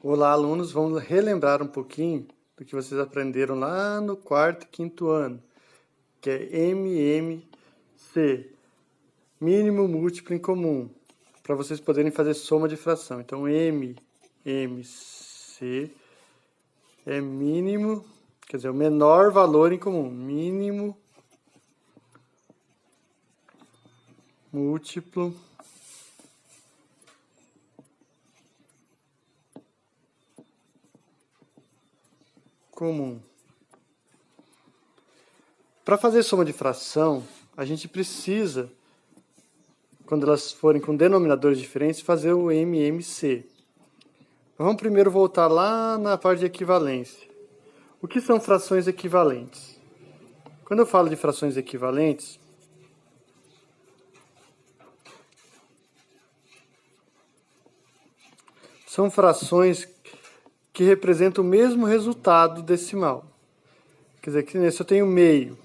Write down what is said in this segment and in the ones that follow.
Olá, alunos, vamos relembrar um pouquinho do que vocês aprenderam lá no quarto e quinto ano, que é MMC, mínimo múltiplo em comum, para vocês poderem fazer soma de fração. Então, MMC é mínimo, quer dizer, o menor valor em comum, mínimo múltiplo comum. Para fazer soma de fração, a gente precisa, quando elas forem com denominadores diferentes, fazer o MMC. Vamos primeiro voltar lá na parte de equivalência. O que são frações equivalentes? Quando eu falo de frações equivalentes, são frações que representam o mesmo resultado decimal. Quer dizer, que nesse eu tenho meio.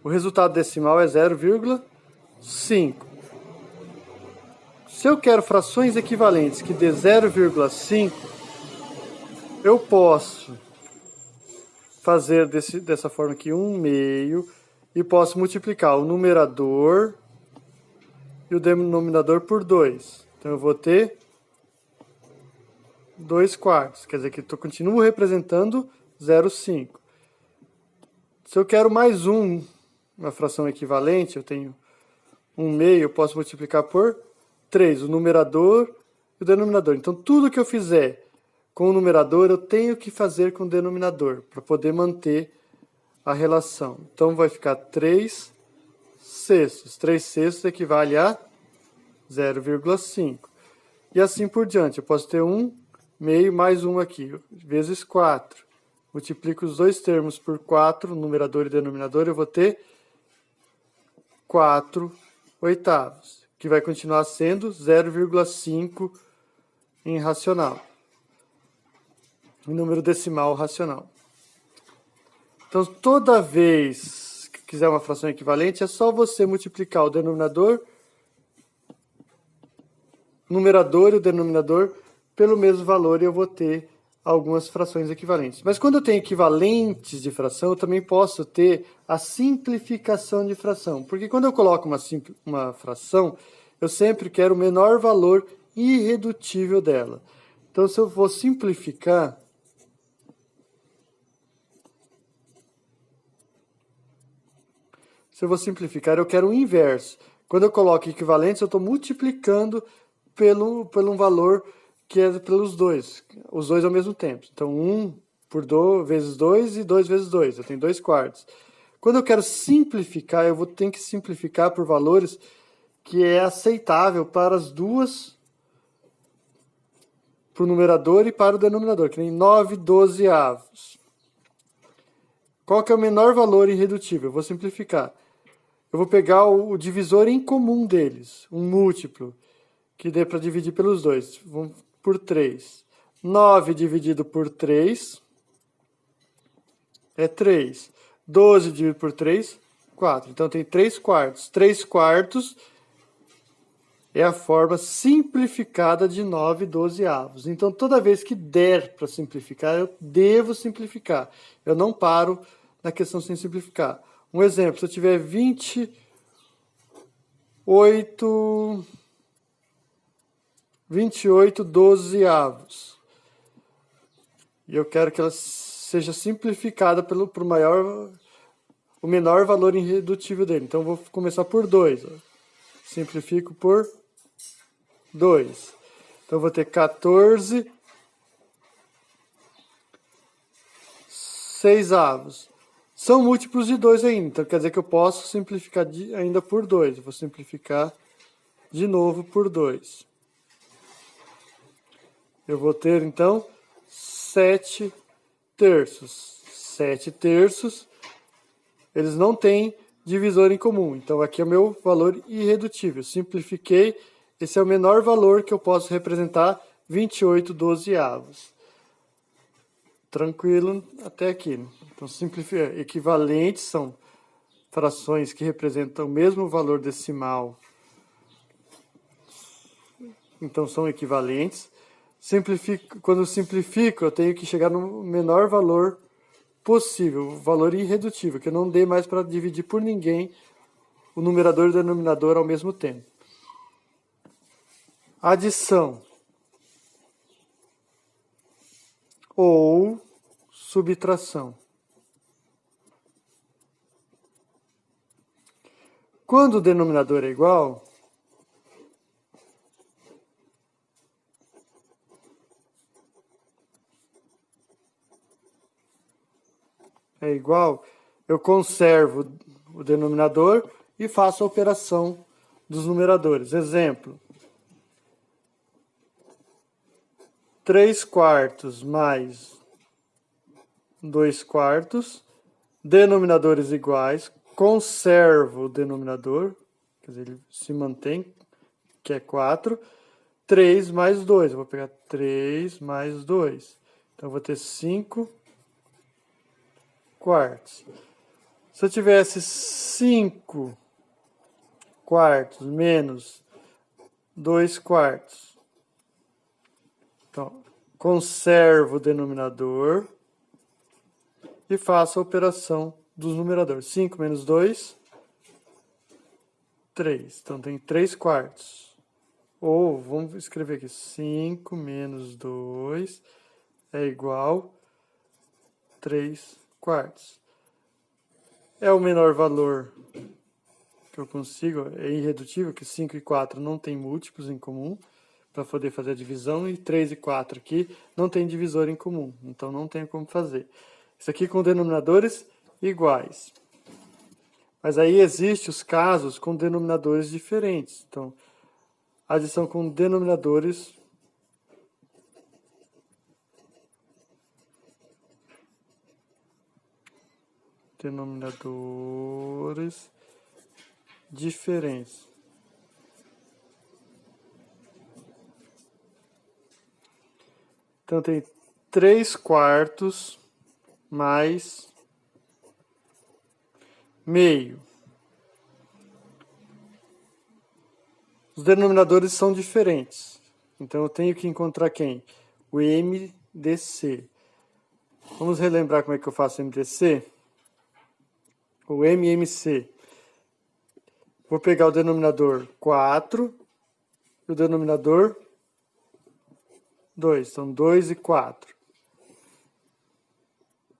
O resultado decimal é 0,5. Se eu quero frações equivalentes que dê 0,5, eu posso fazer dessa forma aqui 1 meio e posso multiplicar o numerador e o denominador por 2. Então eu vou ter 2 quartos, quer dizer que eu continuo representando 0,5. Se eu quero mais uma fração equivalente, eu tenho 1 meio, eu posso multiplicar por 3, o numerador e o denominador. Então, tudo que eu fizer com o numerador, eu tenho que fazer com o denominador, para poder manter a relação. Então, vai ficar 3 sextos. 3 sextos equivale a 0,5. E assim por diante. Eu posso ter 1 meio mais 1 aqui, vezes 4. Multiplico os dois termos por 4, numerador e denominador, eu vou ter 4 oitavos, que vai continuar sendo 0,5 em racional, em número decimal racional. Então, toda vez que quiser uma fração equivalente, é só você multiplicar o numerador e o denominador pelo mesmo valor e eu vou ter algumas frações equivalentes. Mas quando eu tenho equivalentes de fração, eu também posso ter a simplificação de fração. Porque quando eu coloco uma fração, eu sempre quero o menor valor irredutível dela. Então, se eu vou simplificar, eu quero o inverso. Quando eu coloco equivalentes, eu estou multiplicando pelo um valor que é pelos dois, os dois ao mesmo tempo. Então, 1 por 2 vezes 2 e 2 vezes 2, eu tenho 2 quartos. Quando eu quero simplificar, eu vou ter que simplificar por valores que é aceitável para as duas, para o numerador e para o denominador, que nem 9 dozeavos. Qual que é o menor valor irredutível? Eu vou simplificar. Eu vou pegar o divisor em comum deles, um múltiplo, que dê para dividir pelos dois. Vamos por 3. 9 dividido por 3 é 3. 12 dividido por 3, 4. Então, tem 3 quartos. 3 quartos é a forma simplificada de 9 dozeavos. Então, toda vez que der para simplificar, eu devo simplificar. Eu não paro na questão sem simplificar. Um exemplo, se eu tiver 28 dozeavos. E eu quero que ela seja simplificada o menor valor irredutível dele. Então, eu vou começar por 2. Simplifico por 2. Então, eu vou ter 14 sexavos. São múltiplos de 2 ainda. Então, quer dizer que eu posso simplificar ainda por 2. Eu vou simplificar de novo por 2. Eu vou ter, então, 7 terços. 7 terços, eles não têm divisor em comum. Então, aqui é o meu valor irredutível. Simplifiquei, esse é o menor valor que eu posso representar, 28 dozeavos. Tranquilo até aqui. Então, simplificar. Equivalentes são frações que representam o mesmo valor decimal. Então, são equivalentes. Quando eu simplifico, eu tenho que chegar no menor valor possível, valor irredutível, que eu não dê mais para dividir por ninguém o numerador e o denominador ao mesmo tempo. Adição ou subtração. Quando o denominador é igual, eu conservo o denominador e faço a operação dos numeradores. Exemplo: 3/4 mais 2/4, denominadores iguais, conservo o denominador, quer dizer, ele se mantém, que é 4, 3 mais 2, eu vou pegar 3 mais 2, então eu vou ter 5/4. Se eu tivesse 5/4 menos 2/4, então, conservo o denominador e faço a operação dos numeradores. 5 menos 2, 3. Então, tem 3/4. Ou, vamos escrever aqui, 5 menos 2 é igual a 3/4. É o menor valor que eu consigo, é irredutível, que 5 e 4 não tem múltiplos em comum, para poder fazer a divisão, e 3 e 4 aqui não tem divisor em comum, então não tem como fazer. Isso aqui com denominadores iguais. Mas aí existem os casos com denominadores diferentes. Então, adição com denominadores diferentes. Então, tem 3/4 mais meio. Os denominadores são diferentes. Então, eu tenho que encontrar quem? O MDC. Vamos relembrar como é que eu faço MDC? O MMC. Vou pegar o denominador 4 e o denominador 2. São 2 e 4.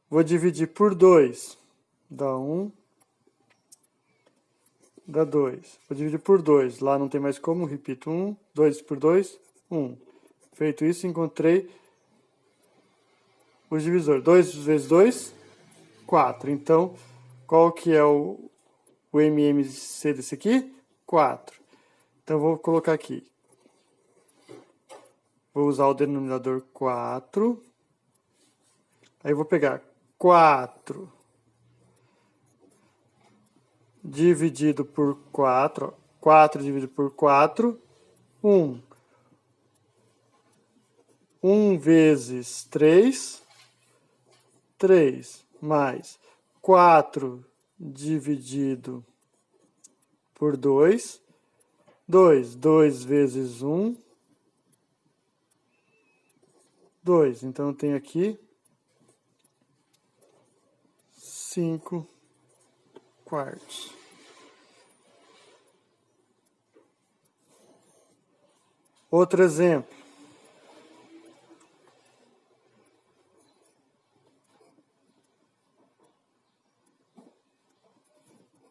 Vou dividir por 2. Dá 1. Dá 2. Vou dividir por 2. Lá não tem mais como. Repito. 1. 2 por 2. 1. Feito isso, encontrei o divisor. 2 vezes 2, 4. Então, qual que é o MMC desse aqui? 4. Então, vou colocar aqui. Vou usar o denominador 4. Aí, vou pegar 4 dividido por 4. 4 dividido por 4. 1. 1 vezes 3. 3 mais 4 dividido por 2. 2. 2 vezes 1. 2. Então, eu tenho aqui 5/4. Outro exemplo.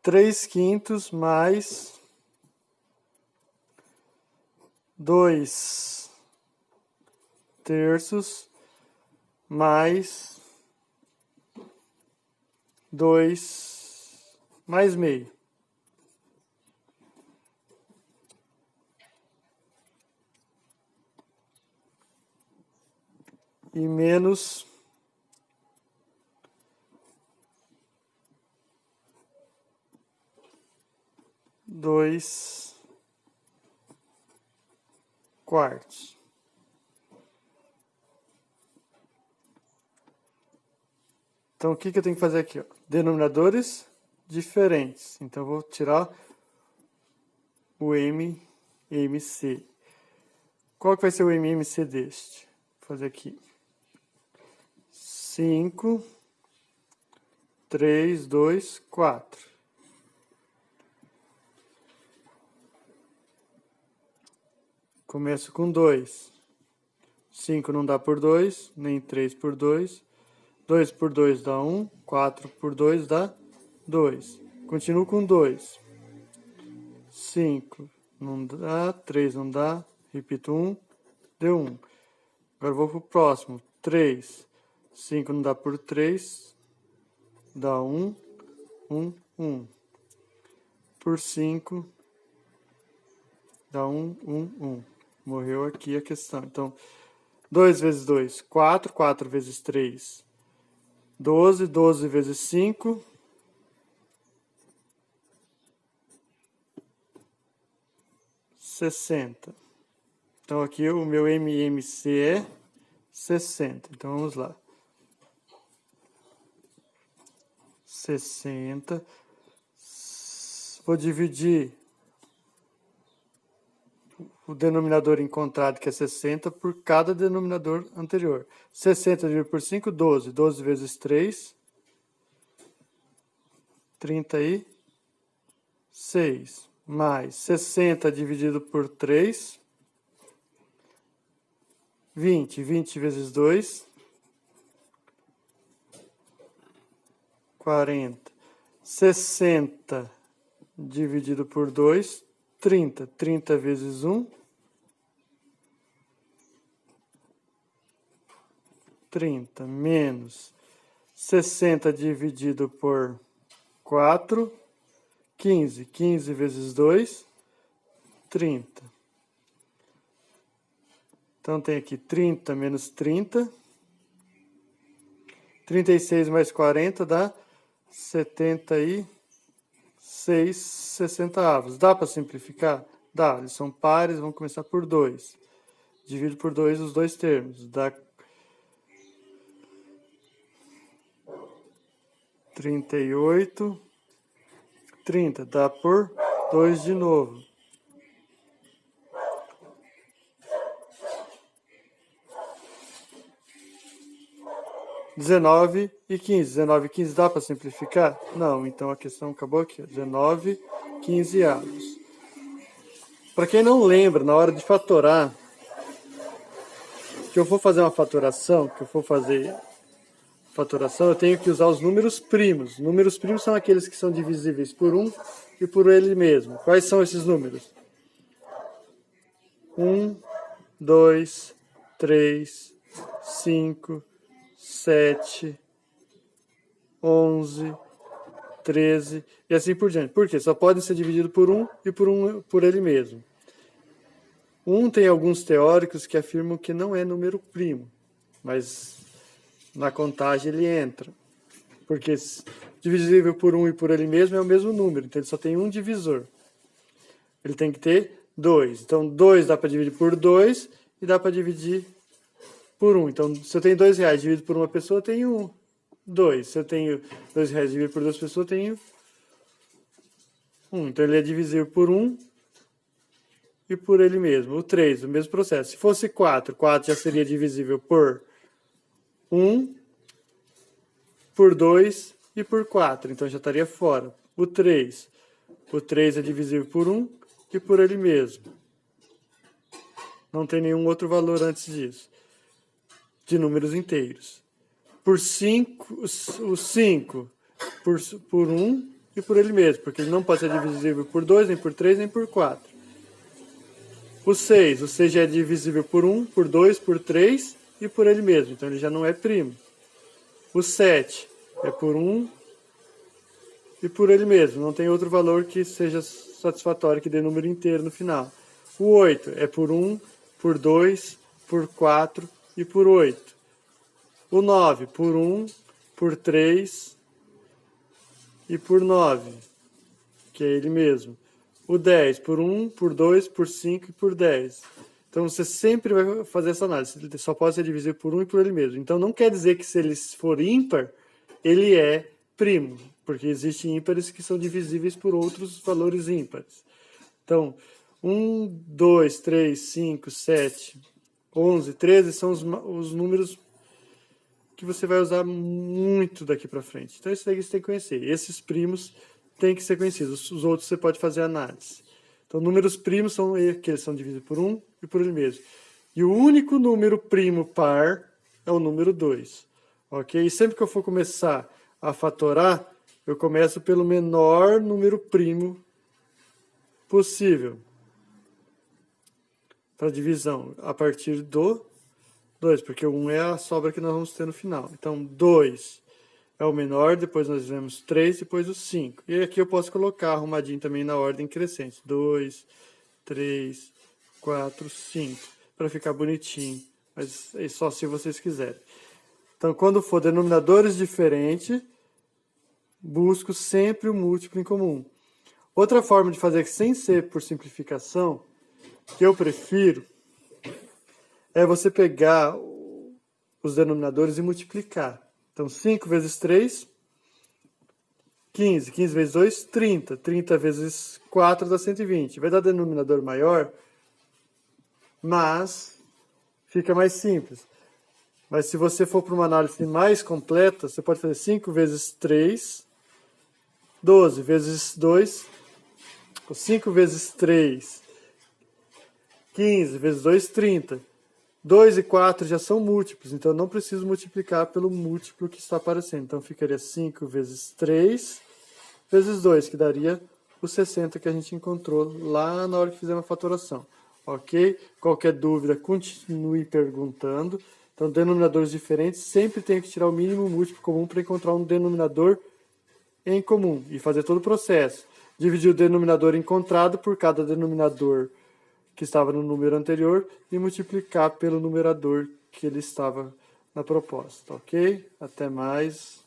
3/5 mais 2/3 mais 2 mais meio. E menos 2/4. Então, o que eu tenho que fazer aqui? Ó? Denominadores diferentes. Então, eu vou tirar o MMC. Qual que vai ser o MMC deste? Vou fazer aqui. 5, 3, 2, 4. Começo com 2. 5 não dá por 2, nem 3 por 2. 2 por 2 dá 1. 4 por 2 dá 2. Continuo com 2. 5 não dá, 3 não dá. Repito 1, deu 1. Agora vou para o próximo. 3. 5 não dá por 3. Dá 1, 1, 1. Por 5, dá 1, 1, 1. Morreu aqui a questão. Então, 2 vezes 2, 4. 4 vezes 3, 12. 12 vezes 5, 60. Então, aqui o meu MMC é 60. Então, vamos lá. 60. Vou dividir o denominador encontrado, que é 60, por cada denominador anterior. 60 dividido por 5, 12. 12 vezes 3, 36. Mais 60 dividido por 3, 20. 20 vezes 2, 40. 60 dividido por 2, 30. 30 vezes 1, 30. Menos 60 dividido por 4, 15. 15 vezes 2, 30. Então, tem aqui 30 menos 30. 36 mais 40 dá 76 60avos. Dá para simplificar? Dá. Eles são pares, vamos começar por 2. Divido por 2 os dois termos. Dá 38. 30. Dá por 2 de novo. 19 e 15. 19 e 15 dá para simplificar? Não, então a questão acabou aqui. 19, 15 avos. Para quem não lembra, na hora de fatorar, que eu vou fazer uma fatoração, eu tenho que usar os números primos. Números primos são aqueles que são divisíveis por 1 e por ele mesmo. Quais são esses números? 1, 2, 3, 5, 7, 11, 13 e assim por diante. Por quê? Só pode ser dividido por 1 e por ele mesmo. 1 tem alguns teóricos que afirmam que não é número primo, mas na contagem ele entra. Porque divisível por 1 e por ele mesmo é o mesmo número, então ele só tem um divisor. Ele tem que ter 2. Então 2 dá para dividir por 2 e dá para dividir por 1. Então, se eu tenho R$2 dividido por uma pessoa, eu tenho 2. Se eu tenho R$2 dividido por duas pessoas, eu tenho 1. Então, ele é divisível por 1 e por ele mesmo. O 3, o mesmo processo. Se fosse 4, 4 já seria divisível por 1, por 2 e por 4. Então, já estaria fora. O 3 é divisível por 1 e por ele mesmo. Não tem nenhum outro valor antes disso. De números inteiros. Por 5, o 5 por 1 e por ele mesmo, porque ele não pode ser divisível por 2, nem por 3, nem por 4. O 6 já é divisível por 1, por 2, por 3 e por ele mesmo, então ele já não é primo. O 7 é por 1 e por ele mesmo, não tem outro valor que seja satisfatório, que dê número inteiro no final. O 8 é por 1, por 2, por 4 e por 8. O 9 por 1, por 3 e por 9, que é ele mesmo. O 10 por 1, por 2, por 5 e por 10. Então você sempre vai fazer essa análise. Ele só pode ser divisível por 1 e por ele mesmo. Então não quer dizer que se ele for ímpar, ele é primo, porque existem ímpares que são divisíveis por outros valores ímpares. Então, 1, 2, 3, 5, 7, 11, 13 são os números que você vai usar muito daqui para frente. Então, isso aí você tem que conhecer. Esses primos têm que ser conhecidos. Os outros você pode fazer análise. Então, números primos são aqueles que são divididos por 1 e por ele mesmo. E o único número primo par é o número 2. Ok? E sempre que eu for começar a fatorar, eu começo pelo menor número primo possível para divisão, a partir do 2, porque o 1 é a sobra que nós vamos ter no final. Então, 2 é o menor, depois nós vemos 3, depois o 5. E aqui eu posso colocar arrumadinho também na ordem crescente. 2, 3, 4, 5, para ficar bonitinho. Mas é só se vocês quiserem. Então, quando for denominadores diferentes, busco sempre o múltiplo em comum. Outra forma de fazer sem ser por simplificação, que eu prefiro, é você pegar os denominadores e multiplicar. Então, 5 vezes 3, 15. 15 vezes 2, 30. 30 vezes 4 dá 120. Vai dar denominador maior, mas fica mais simples. Mas se você for para uma análise mais completa, você pode fazer 5 vezes 3, 12 vezes 2, 5 vezes 3, 15 vezes 2, 30. 2 e 4 já são múltiplos, então eu não preciso multiplicar pelo múltiplo que está aparecendo. Então ficaria 5 vezes 3 vezes 2, que daria o 60 que a gente encontrou lá na hora que fizemos a fatoração. Ok? Qualquer dúvida, continue perguntando. Então, denominadores diferentes, sempre tem que tirar o mínimo múltiplo comum para encontrar um denominador em comum e fazer todo o processo. Dividir o denominador encontrado por cada denominador que estava no número anterior e multiplicar pelo numerador que ele estava na proposta, ok? Até mais.